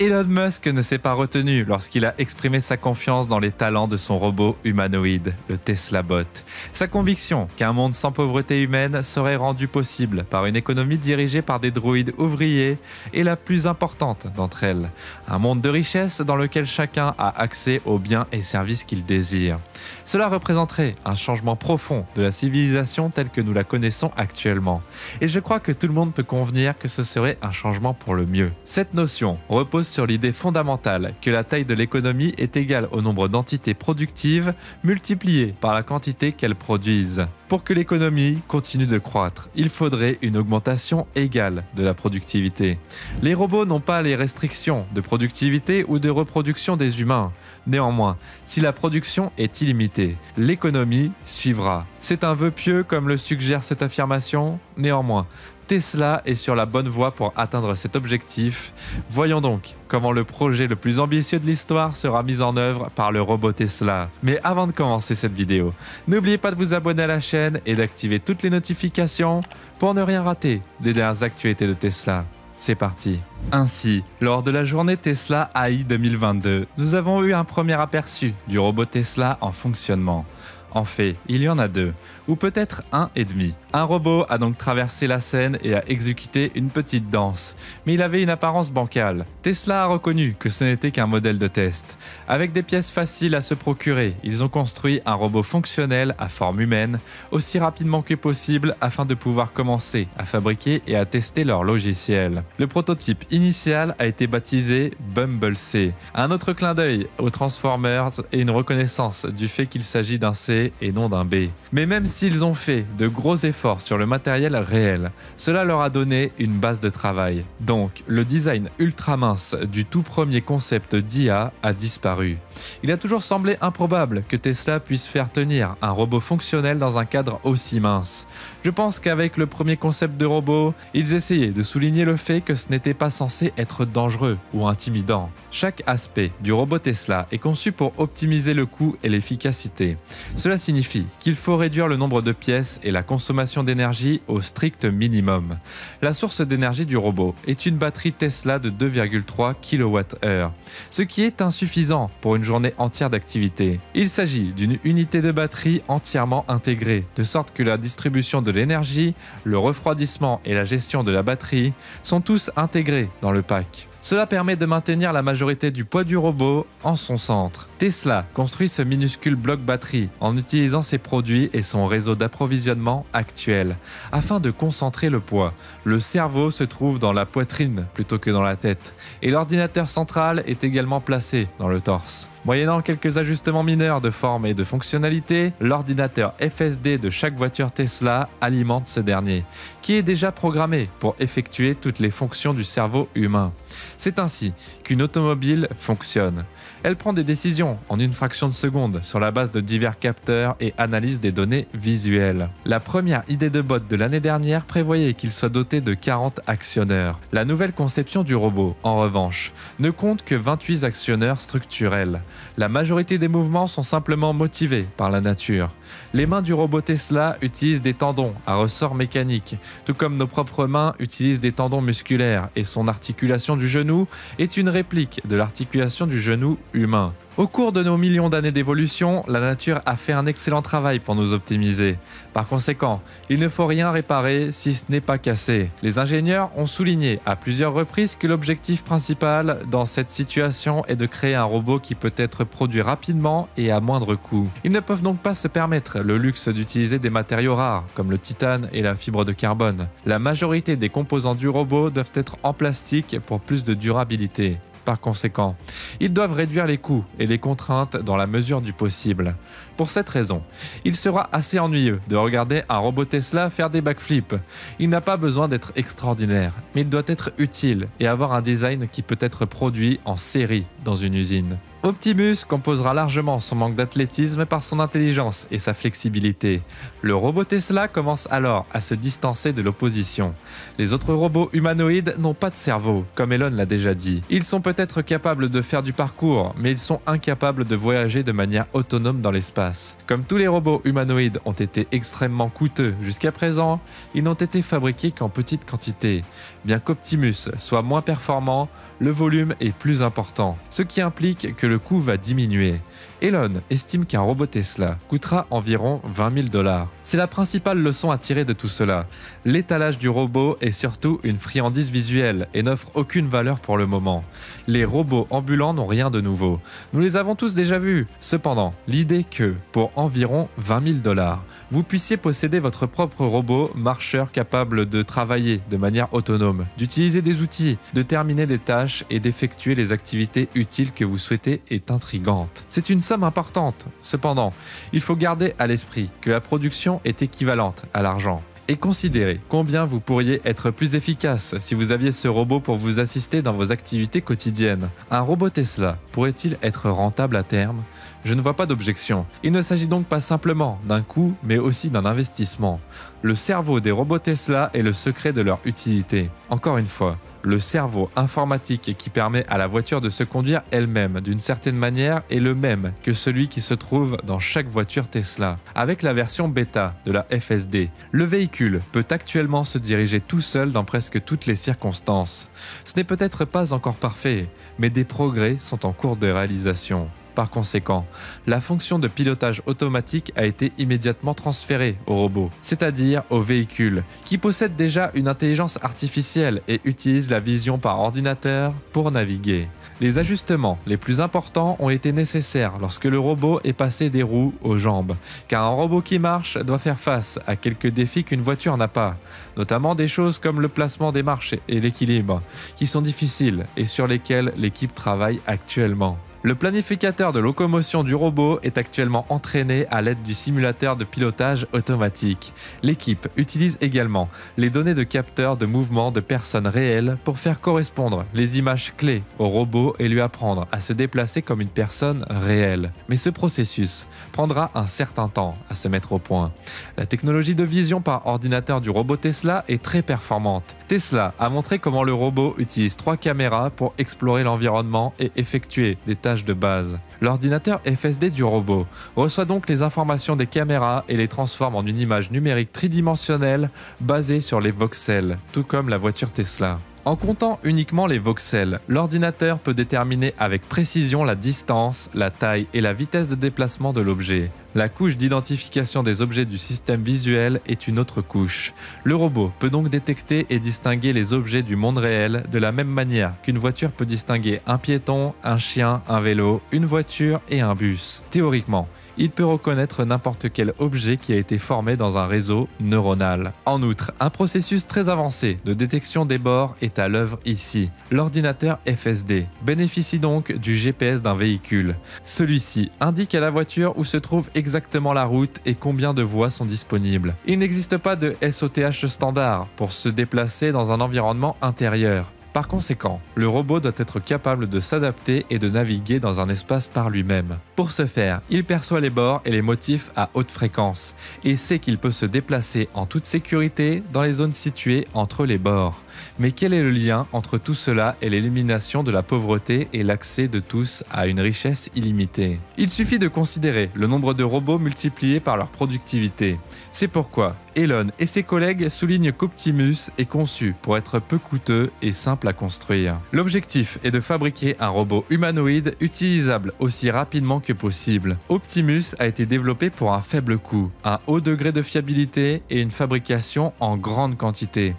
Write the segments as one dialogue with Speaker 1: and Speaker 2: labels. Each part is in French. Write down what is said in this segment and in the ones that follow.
Speaker 1: Elon Musk ne s'est pas retenu lorsqu'il a exprimé sa confiance dans les talents de son robot humanoïde, le Tesla Bot. Sa conviction qu'un monde sans pauvreté humaine serait rendu possible par une économie dirigée par des droïdes ouvriers est la plus importante d'entre elles. Un monde de richesse dans lequel chacun a accès aux biens et services qu'il désire. Cela représenterait un changement profond de la civilisation telle que nous la connaissons actuellement. Et je crois que tout le monde peut convenir que ce serait un changement pour le mieux. Cette notion repose sur l'idée fondamentale que la taille de l'économie est égale au nombre d'entités productives multipliées par la quantité qu'elles produisent. Pour que l'économie continue de croître, il faudrait une augmentation égale de la productivité. Les robots n'ont pas les restrictions de productivité ou de reproduction des humains. Néanmoins, si la production est illimitée, l'économie suivra. C'est un vœu pieux comme le suggère cette affirmation. Néanmoins, Tesla est sur la bonne voie pour atteindre cet objectif. Voyons donc comment le projet le plus ambitieux de l'histoire sera mis en œuvre par le robot Tesla. Mais avant de commencer cette vidéo, n'oubliez pas de vous abonner à la chaîne et d'activer toutes les notifications pour ne rien rater des dernières actualités de Tesla. C'est parti. Ainsi, lors de la journée Tesla AI 2022, nous avons eu un premier aperçu du robot Tesla en fonctionnement. En fait, il y en a deux, ou peut-être un et demi. Un robot a donc traversé la scène et a exécuté une petite danse, mais il avait une apparence bancale. Tesla a reconnu que ce n'était qu'un modèle de test. Avec des pièces faciles à se procurer, ils ont construit un robot fonctionnel à forme humaine, aussi rapidement que possible afin de pouvoir commencer à fabriquer et à tester leur logiciel. Le prototype initial a été baptisé Bumble C, un autre clin d'œil aux Transformers et une reconnaissance du fait qu'il s'agit d'un C et non d'un B. Mais même s'ils ont fait de gros efforts sur le matériel réel, cela leur a donné une base de travail. Donc, le design ultra mince du tout premier concept d'IA a disparu. Il a toujours semblé improbable que Tesla puisse faire tenir un robot fonctionnel dans un cadre aussi mince. Je pense qu'avec le premier concept de robot, ils essayaient de souligner le fait que ce n'était pas censé être dangereux ou intimidant. Chaque aspect du robot Tesla est conçu pour optimiser le coût et l'efficacité. Cela signifie qu'il faut réduire le nombre de pièces et la consommation d'énergie au strict minimum. La source d'énergie du robot est une batterie Tesla de 2,3 kWh, ce qui est insuffisant pour une journée entière d'activité. Il s'agit d'une unité de batterie entièrement intégrée, de sorte que la distribution de l'énergie, le refroidissement et la gestion de la batterie sont tous intégrés dans le pack. Cela permet de maintenir la majorité du poids du robot en son centre. Tesla construit ce minuscule bloc batterie en utilisant ses produits et son réseau d'approvisionnement actuel, afin de concentrer le poids. Le cerveau se trouve dans la poitrine plutôt que dans la tête, et l'ordinateur central est également placé dans le torse. Moyennant quelques ajustements mineurs de forme et de fonctionnalité, l'ordinateur FSD de chaque voiture Tesla alimente ce dernier, qui est déjà programmé pour effectuer toutes les fonctions du cerveau humain. C'est ainsi qu'une automobile fonctionne. Elle prend des décisions en une fraction de seconde sur la base de divers capteurs et analyse des données visuelles. La première idée de bot de l'année dernière prévoyait qu'il soit doté de 40 actionneurs. La nouvelle conception du robot, en revanche, ne compte que 28 actionneurs structurels. La majorité des mouvements sont simplement motivés par la nature. Les mains du robot Tesla utilisent des tendons à ressort mécanique, tout comme nos propres mains utilisent des tendons musculaires et son articulation du genou est une réplique de l'articulation du genou humain. Au cours de nos millions d'années d'évolution, la nature a fait un excellent travail pour nous optimiser. Par conséquent, il ne faut rien réparer si ce n'est pas cassé. Les ingénieurs ont souligné à plusieurs reprises que l'objectif principal dans cette situation est de créer un robot qui peut être produit rapidement et à moindre coût. Ils ne peuvent donc pas se permettre le luxe d'utiliser des matériaux rares comme le titane et la fibre de carbone. La majorité des composants du robot doivent être en plastique pour plus de durabilité. Par conséquent, ils doivent réduire les coûts et les contraintes dans la mesure du possible. Pour cette raison, il sera assez ennuyeux de regarder un robot Tesla faire des backflips. Il n'a pas besoin d'être extraordinaire, mais il doit être utile et avoir un design qui peut être produit en série dans une usine. Optimus composera largement son manque d'athlétisme par son intelligence et sa flexibilité. Le robot Tesla commence alors à se distancer de l'opposition. Les autres robots humanoïdes n'ont pas de cerveau, comme Elon l'a déjà dit. Ils sont peut-être capables de faire du parcours, mais ils sont incapables de voyager de manière autonome dans l'espace. Comme tous les robots humanoïdes ont été extrêmement coûteux jusqu'à présent, ils n'ont été fabriqués qu'en petite quantité. Bien qu'Optimus soit moins performant, le volume est plus important, ce qui implique que le coût va diminuer. Elon estime qu'un robot Tesla coûtera environ 20 000 $. C'est la principale leçon à tirer de tout cela. L'étalage du robot est surtout une friandise visuelle et n'offre aucune valeur pour le moment. Les robots ambulants n'ont rien de nouveau. Nous les avons tous déjà vus. Cependant, l'idée que, pour environ 20 000 $, vous puissiez posséder votre propre robot marcheur capable de travailler de manière autonome, d'utiliser des outils, de terminer des tâches et d'effectuer les activités utiles que vous souhaitez est intrigante. C'est une somme importante. Cependant, il faut garder à l'esprit que la production est équivalente à l'argent. Et considérez combien vous pourriez être plus efficace si vous aviez ce robot pour vous assister dans vos activités quotidiennes. Un robot Tesla pourrait-il être rentable à terme ? Je ne vois pas d'objection. Il ne s'agit donc pas simplement d'un coût, mais aussi d'un investissement. Le cerveau des robots Tesla est le secret de leur utilité. Encore une fois, le cerveau informatique qui permet à la voiture de se conduire elle-même d'une certaine manière est le même que celui qui se trouve dans chaque voiture Tesla. Avec la version bêta de la FSD, le véhicule peut actuellement se diriger tout seul dans presque toutes les circonstances. Ce n'est peut-être pas encore parfait, mais des progrès sont en cours de réalisation. Par conséquent, la fonction de pilotage automatique a été immédiatement transférée au robot, c'est-à-dire au véhicule, qui possède déjà une intelligence artificielle et utilise la vision par ordinateur pour naviguer. Les ajustements les plus importants ont été nécessaires lorsque le robot est passé des roues aux jambes, car un robot qui marche doit faire face à quelques défis qu'une voiture n'a pas, notamment des choses comme le placement des marches et l'équilibre, qui sont difficiles et sur lesquelles l'équipe travaille actuellement. Le planificateur de locomotion du robot est actuellement entraîné à l'aide du simulateur de pilotage automatique. L'équipe utilise également les données de capteurs de mouvement de personnes réelles pour faire correspondre les images clés au robot et lui apprendre à se déplacer comme une personne réelle. Mais ce processus prendra un certain temps à se mettre au point. La technologie de vision par ordinateur du robot Tesla est très performante. Tesla a montré comment le robot utilise 3 caméras pour explorer l'environnement et effectuer des tâches de base. L'ordinateur FSD du robot reçoit donc les informations des caméras et les transforme en une image numérique tridimensionnelle basée sur les voxels, tout comme la voiture Tesla. En comptant uniquement les voxels, l'ordinateur peut déterminer avec précision la distance, la taille et la vitesse de déplacement de l'objet. La couche d'identification des objets du système visuel est une autre couche. Le robot peut donc détecter et distinguer les objets du monde réel de la même manière qu'une voiture peut distinguer un piéton, un chien, un vélo, une voiture et un bus. Théoriquement, il peut reconnaître n'importe quel objet qui a été formé dans un réseau neuronal. En outre, un processus très avancé de détection des bords est à l'œuvre ici. L'ordinateur FSD bénéficie donc du GPS d'un véhicule. Celui-ci indique à la voiture où se trouve exactement la route et combien de voies sont disponibles. Il n'existe pas de SOTH standard pour se déplacer dans un environnement intérieur. Par conséquent, le robot doit être capable de s'adapter et de naviguer dans un espace par lui-même. Pour ce faire, il perçoit les bords et les motifs à haute fréquence et sait qu'il peut se déplacer en toute sécurité dans les zones situées entre les bords. Mais quel est le lien entre tout cela et l'élimination de la pauvreté et l'accès de tous à une richesse illimitée? Il suffit de considérer le nombre de robots multiplié par leur productivité. C'est pourquoi Elon et ses collègues soulignent qu'Optimus est conçu pour être peu coûteux et simple à construire. L'objectif est de fabriquer un robot humanoïde utilisable aussi rapidement que possible. Optimus a été développé pour un faible coût, un haut degré de fiabilité et une fabrication en grande quantité.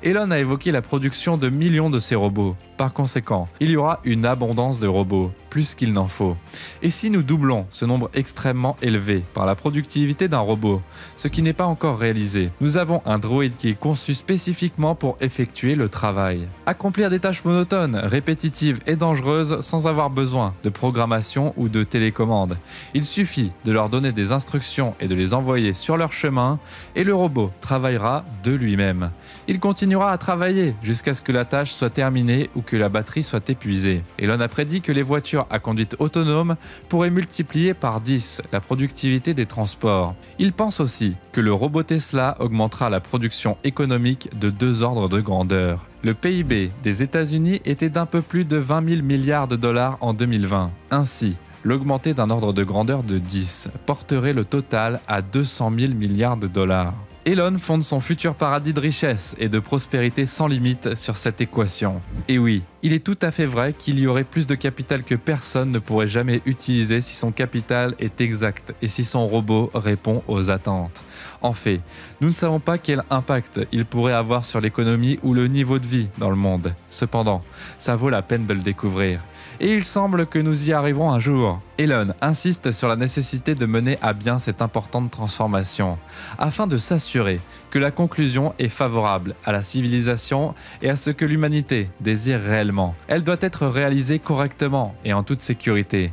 Speaker 1: Elon a évoqué la production de millions de ces robots. Par conséquent, il y aura une abondance de robots, plus qu'il n'en faut. Et si nous doublons ce nombre extrêmement élevé par la productivité d'un robot, ce qui n'est pas encore réalisé, nous avons un droïde qui est conçu spécifiquement pour effectuer le travail. Accomplir des tâches monotones, répétitives et dangereuses sans avoir besoin de programmation ou de télécommande. Il suffit de leur donner des instructions et de les envoyer sur leur chemin et le robot travaillera de lui-même. Il continuera à travailler jusqu'à ce que la tâche soit terminée ou que que la batterie soit épuisée. Elon a prédit que les voitures à conduite autonome pourraient multiplier par 10 la productivité des transports. Il pense aussi que le robot Tesla augmentera la production économique de 2 ordres de grandeur. Le PIB des États-Unis était d'un peu plus de 20 000 milliards de dollars en 2020. Ainsi, l'augmenter d'un ordre de grandeur de 10 porterait le total à 200 000 milliards de dollars. Elon fonde son futur paradis de richesse et de prospérité sans limite sur cette équation. Et oui, il est tout à fait vrai qu'il y aurait plus de capital que personne ne pourrait jamais utiliser si son capital est exact et si son robot répond aux attentes. En fait, nous ne savons pas quel impact il pourrait avoir sur l'économie ou le niveau de vie dans le monde. Cependant, ça vaut la peine de le découvrir. Et il semble que nous y arriverons un jour. Elon insiste sur la nécessité de mener à bien cette importante transformation, afin de s'assurer que la conclusion est favorable à la civilisation et à ce que l'humanité désire réellement. Elle doit être réalisée correctement et en toute sécurité.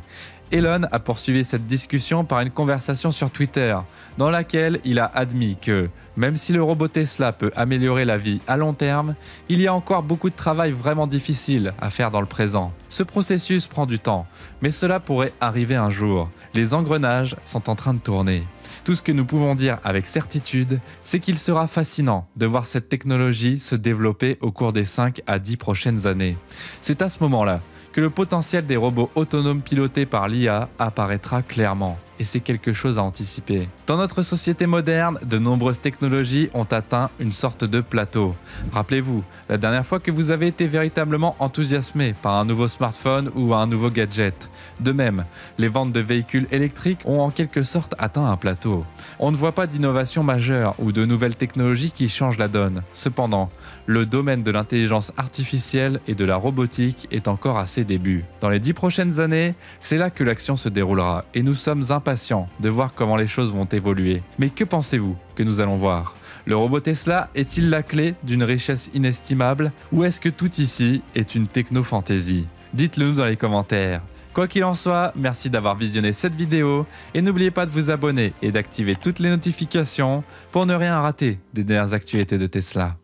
Speaker 1: Elon a poursuivi cette discussion par une conversation sur Twitter, dans laquelle il a admis que, même si le robot Tesla peut améliorer la vie à long terme, il y a encore beaucoup de travail vraiment difficile à faire dans le présent. Ce processus prend du temps, mais cela pourrait arriver un jour. Les engrenages sont en train de tourner. Tout ce que nous pouvons dire avec certitude, c'est qu'il sera fascinant de voir cette technologie se développer au cours des 5 à 10 prochaines années. C'est à ce moment-là que le potentiel des robots autonomes pilotés par l'IA apparaîtra clairement. Et c'est quelque chose à anticiper. Dans notre société moderne, de nombreuses technologies ont atteint une sorte de plateau. Rappelez-vous, la dernière fois que vous avez été véritablement enthousiasmé par un nouveau smartphone ou un nouveau gadget. De même, les ventes de véhicules électriques ont en quelque sorte atteint un plateau. On ne voit pas d'innovation majeure ou de nouvelles technologies qui changent la donne. Cependant, le domaine de l'intelligence artificielle et de la robotique est encore à ses débuts. Dans les 10 prochaines années, c'est là que l'action se déroulera et nous sommes impatients de voir comment les choses vont évoluer. Mais que pensez-vous que nous allons voir ? Le robot Tesla est-il la clé d'une richesse inestimable ou est-ce que tout ici est une techno-fantaisie ? Dites-le nous dans les commentaires. Quoi qu'il en soit, merci d'avoir visionné cette vidéo et n'oubliez pas de vous abonner et d'activer toutes les notifications pour ne rien rater des dernières actualités de Tesla.